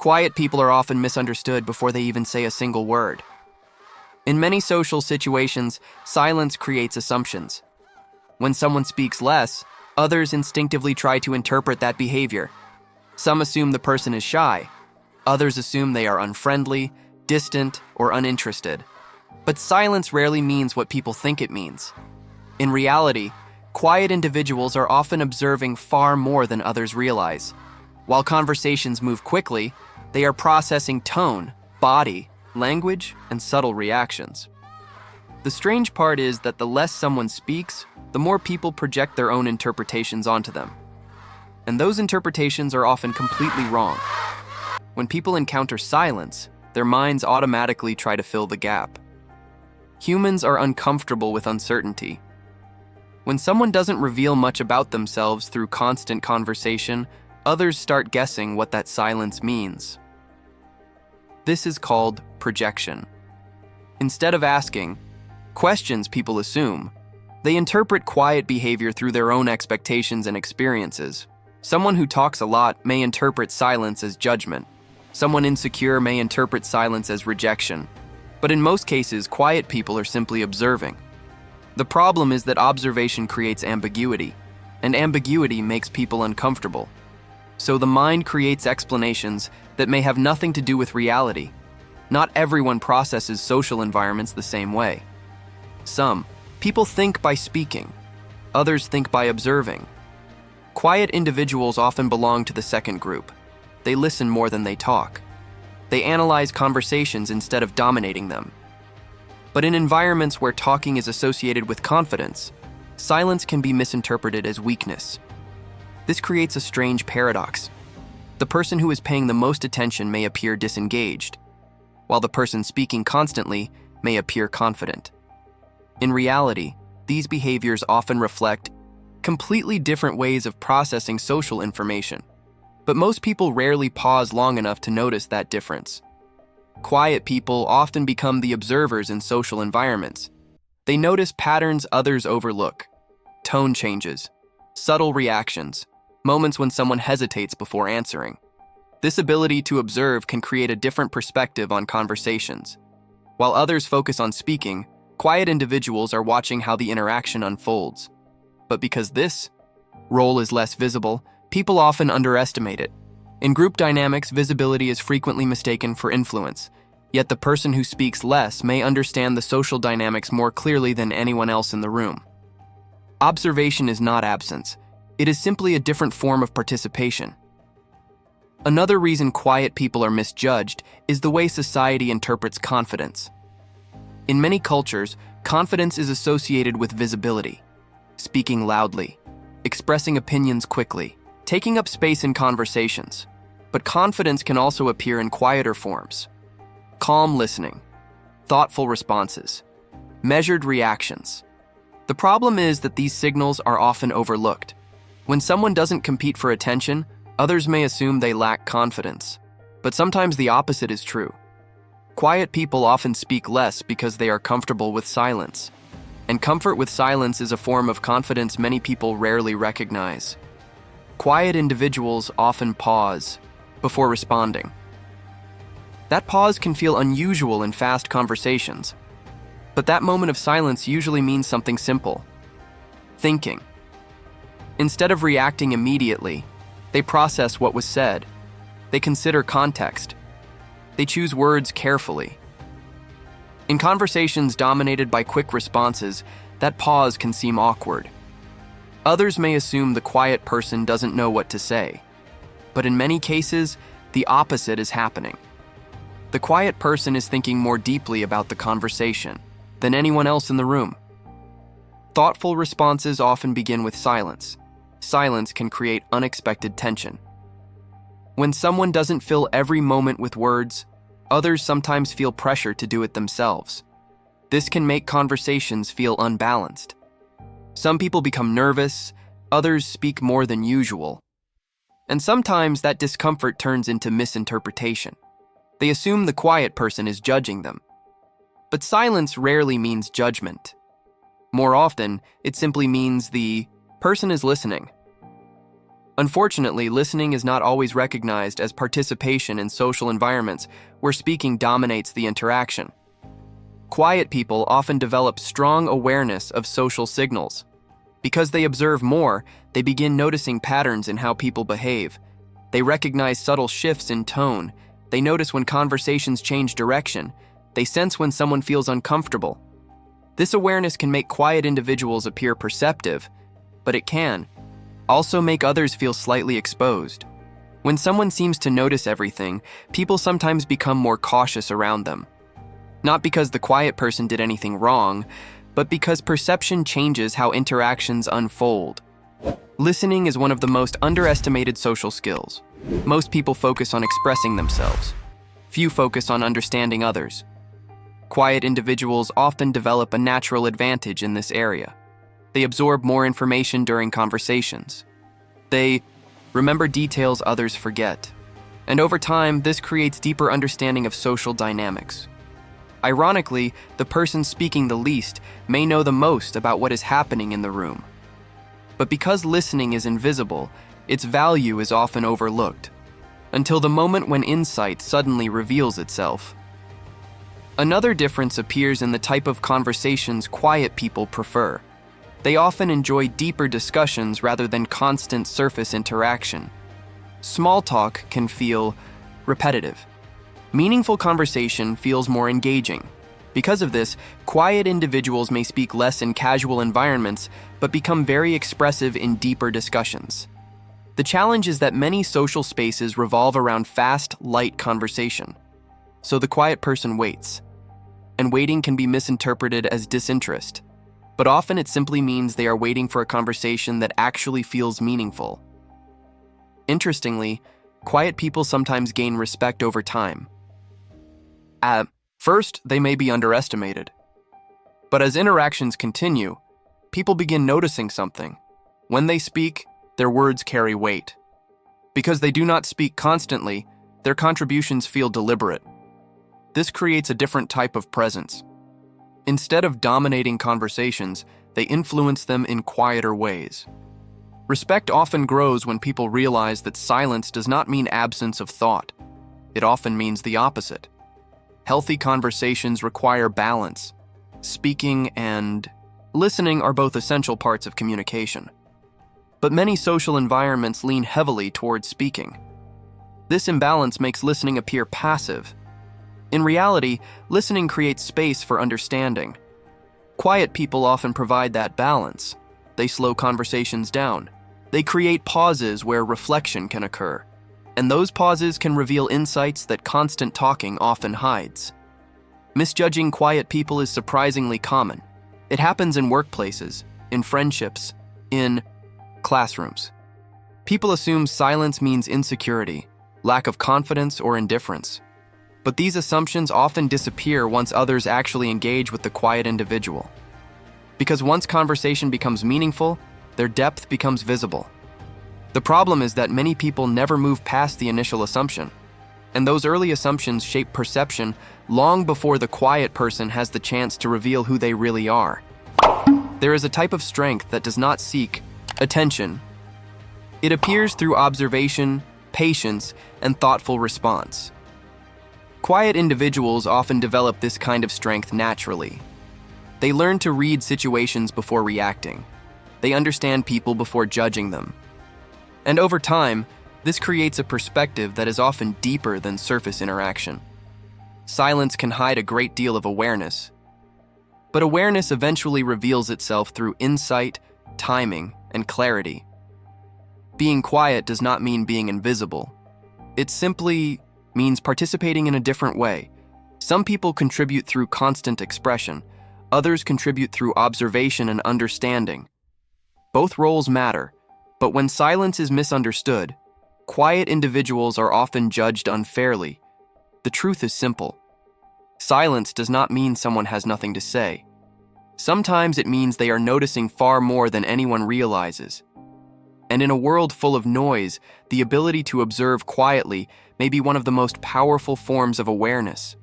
Quiet people are often misunderstood before they even say a single word. In many social situations, silence creates assumptions. When someone speaks less, others instinctively try to interpret that behavior. Some assume the person is shy. Others assume they are unfriendly, distant, or uninterested. But silence rarely means what people think it means. In reality, quiet individuals are often observing far more than others realize. While conversations move quickly, they are processing tone, body, language, and subtle reactions. The strange part is that the less someone speaks, the more people project their own interpretations onto them. And those interpretations are often completely wrong. When people encounter silence, their minds automatically try to fill the gap. Humans are uncomfortable with uncertainty. When someone doesn't reveal much about themselves through constant conversation, others start guessing what that silence means. This is called projection. Instead of asking questions, people assume. They interpret quiet behavior through their own expectations and experiences. Someone who talks a lot may interpret silence as judgment. Someone insecure may interpret silence as rejection. But in most cases, quiet people are simply observing. The problem is that observation creates ambiguity, and ambiguity makes people uncomfortable. So the mind creates explanations that may have nothing to do with reality. Not everyone processes social environments the same way. Some people think by speaking. Others think by observing. Quiet individuals often belong to the second group. They listen more than they talk. They analyze conversations instead of dominating them. But in environments where talking is associated with confidence, silence can be misinterpreted as weakness. This creates a strange paradox. The person who is paying the most attention may appear disengaged, while the person speaking constantly may appear confident. In reality, these behaviors often reflect completely different ways of processing social information, but most people rarely pause long enough to notice that difference. Quiet people often become the observers in social environments. They notice patterns others overlook, tone changes, subtle reactions, moments when someone hesitates before answering. This ability to observe can create a different perspective on conversations. While others focus on speaking, quiet individuals are watching how the interaction unfolds. But because this role is less visible, people often underestimate it. In group dynamics, visibility is frequently mistaken for influence, yet the person who speaks less may understand the social dynamics more clearly than anyone else in the room. Observation is not absence. It is simply a different form of participation. Another reason quiet people are misjudged is the way society interprets confidence. In many cultures, confidence is associated with visibility, speaking loudly, expressing opinions quickly, taking up space in conversations. But confidence can also appear in quieter forms. Calm listening, thoughtful responses, measured reactions. The problem is that these signals are often overlooked. When someone doesn't compete for attention, others may assume they lack confidence. But sometimes the opposite is true. Quiet people often speak less because they are comfortable with silence. And comfort with silence is a form of confidence many people rarely recognize. Quiet individuals often pause before responding. That pause can feel unusual in fast conversations, but that moment of silence usually means something simple: thinking. Instead of reacting immediately, they process what was said. They consider context. They choose words carefully. In conversations dominated by quick responses, that pause can seem awkward. Others may assume the quiet person doesn't know what to say. But in many cases, the opposite is happening. The quiet person is thinking more deeply about the conversation than anyone else in the room. Thoughtful responses often begin with silence. Silence can create unexpected tension. When someone doesn't fill every moment with words, others sometimes feel pressure to do it themselves. This can make conversations feel unbalanced. Some people become nervous, others speak more than usual. And sometimes that discomfort turns into misinterpretation. They assume the quiet person is judging them. But silence rarely means judgment. More often, it simply means the person is listening. Unfortunately, listening is not always recognized as participation in social environments where speaking dominates the interaction. Quiet people often develop strong awareness of social signals. Because they observe more, they begin noticing patterns in how people behave. They recognize subtle shifts in tone. They notice when conversations change direction. They sense when someone feels uncomfortable. This awareness can make quiet individuals appear perceptive, but it can also make others feel slightly exposed. When someone seems to notice everything, people sometimes become more cautious around them. Not because the quiet person did anything wrong, but because perception changes how interactions unfold. Listening is one of the most underestimated social skills. Most people focus on expressing themselves. Few focus on understanding others. Quiet individuals often develop a natural advantage in this area. They absorb more information during conversations. They remember details others forget. And over time, this creates deeper understanding of social dynamics. Ironically, the person speaking the least may know the most about what is happening in the room. But because listening is invisible, its value is often overlooked, until the moment when insight suddenly reveals itself. Another difference appears in the type of conversations quiet people prefer. They often enjoy deeper discussions rather than constant surface interaction. Small talk can feel repetitive. Meaningful conversation feels more engaging. Because of this, quiet individuals may speak less in casual environments, but become very expressive in deeper discussions. The challenge is that many social spaces revolve around fast, light conversation. So the quiet person waits. And waiting can be misinterpreted as disinterest. But often it simply means they are waiting for a conversation that actually feels meaningful. Interestingly, quiet people sometimes gain respect over time. At first, they may be underestimated. But as interactions continue, people begin noticing something. When they speak, their words carry weight. Because they do not speak constantly, their contributions feel deliberate. This creates a different type of presence. Instead of dominating conversations, they influence them in quieter ways. Respect often grows when people realize that silence does not mean absence of thought. It often means the opposite. Healthy conversations require balance. Speaking and listening are both essential parts of communication. But many social environments lean heavily towards speaking. This imbalance makes listening appear passive. In reality, listening creates space for understanding. Quiet people often provide that balance. They slow conversations down. They create pauses where reflection can occur. And those pauses can reveal insights that constant talking often hides. Misjudging quiet people is surprisingly common. It happens in workplaces, in friendships, in classrooms. People assume silence means insecurity, lack of confidence, or indifference. But these assumptions often disappear once others actually engage with the quiet individual. Because once conversation becomes meaningful, their depth becomes visible. The problem is that many people never move past the initial assumption, and those early assumptions shape perception long before the quiet person has the chance to reveal who they really are. There is a type of strength that does not seek attention. It appears through observation, patience, and thoughtful response. Quiet individuals often develop this kind of strength naturally. They learn to read situations before reacting. They understand people before judging them. And over time, this creates a perspective that is often deeper than surface interaction. Silence can hide a great deal of awareness. But awareness eventually reveals itself through insight, timing, and clarity. Being quiet does not mean being invisible. It simply means participating in a different way. Some people contribute through constant expression. Others contribute through observation and understanding. Both roles matter, but when silence is misunderstood, quiet individuals are often judged unfairly. The truth is simple. Silence does not mean someone has nothing to say. Sometimes it means they are noticing far more than anyone realizes. And in a world full of noise, the ability to observe quietly may be one of the most powerful forms of awareness.